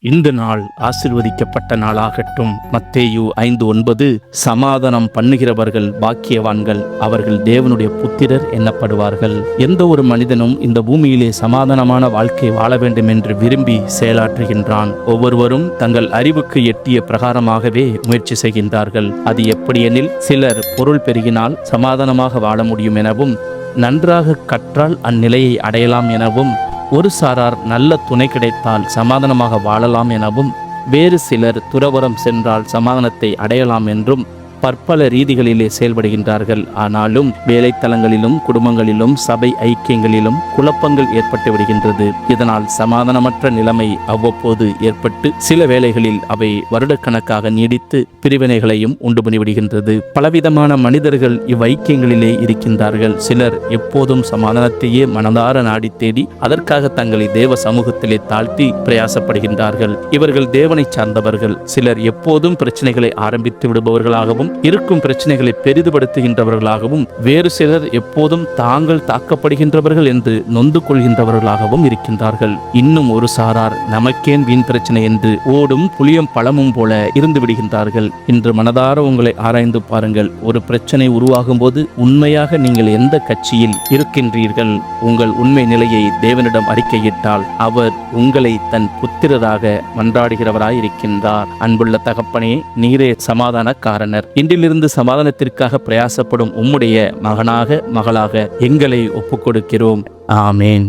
இந்த நாள் ஆசிர்வதிக்கப்பட்ட நாளாகட்டும். மத்தேயு 5:9 சமாதானம் பண்ணுகிறவர்கள் பாக்கியவான்கள், அவர்கள் தேவனுடைய புத்திரர் எண்ணப்படுவார்கள். எந்த ஒரு மனிதனும் இந்த பூமியிலே சமாதானமான வாழ்க்கை வாழ வேண்டும் என்று விரும்பி செயலாற்றுகின்றான். ஒவ்வொருவரும் தங்கள் அறிவுக்கு எட்டிய பிரகாரமாகவே முயற்சி செய்கின்றார்கள். அது எப்படியெனில், சிலர் பொருள் பெருகினால் சமாதானமாக வாழ முடியும் எனவும், நன்றாக கற்றால் அந்நிலையை அடையலாம் எனவும், ஒரு சாரார் நல்ல துணை கிடைத்தால் சமாதானமாக வாழலாம் எனவும், வேறு சிலர் துறவரம் சென்றால் சமாதானத்தை அடையலாம் என்றும் பற்பல ரீதிகளிலே செயல்படுகின்றார்கள். ஆனாலும் வேலைத்தலங்களிலும் குடும்பங்களிலும் சபை ஐக்கியங்களிலும் குழப்பங்கள் ஏற்பட்டு விடுகின்றது. இதனால் சமாதானமற்ற நிலைமை அவ்வப்போது ஏற்பட்டு சில வேளைகளில் அவை வருடக்கணக்காக நீடித்து பிரிவினைகளையும் உண்டு பண்ணிவிடுகின்றது. பலவிதமான மனிதர்கள் இவ்வைக்கியங்களிலே இருக்கின்றார்கள். சிலர் எப்போதும் சமாதானத்தையே மனதார நாடி தேடி அதற்காக தங்களை தேவ சமூகத்திலே தாழ்த்தி பிரயாசப்படுகின்றார்கள். இவர்கள் தேவனை சார்ந்தவர்கள். சிலர் எப்போதும் பிரச்சனைகளை ஆரம்பித்து விடுபவர்களாகவும் இருக்கும் பிரச்சனைகளை பெரிதுபடுத்துகின்றவர்களாகவும், வேறு சிலர் எப்போதும் தாங்கள் தாக்கப்படுகின்றவர்கள் என்று நொந்து கொள்கின்றவர்களாகவும் இருக்கின்றார்கள். இன்னும் ஒரு சாரார் நமக்கேன் வீண் பிரச்சனை என்று ஓடும் புளியம் பழமும் போல இருந்து விடுகின்றார்கள். இன்று மனதார உங்களை ஆராய்ந்து பாருங்கள். ஒரு பிரச்சனை உருவாகும் போது உண்மையாக நீங்கள் எந்த கட்சியில் இருக்கின்றீர்கள்? உங்கள் உண்மை நிலையை தேவனிடம் அறிக்கையிட்டால் அவர் உங்களை தன் புத்திரராக மன்றாடுகிறவராய் இருக்கின்றார். அன்புள்ள தகப்பனே, நீரே சமாதான காரணர். இன்றிலிருந்து சமாதானத்திற்காக பிரயாசப்படும் உம்முடைய மகனாக மகளாக எங்களை ஒப்புக்கொடுக்கிறோம். ஆமேன்.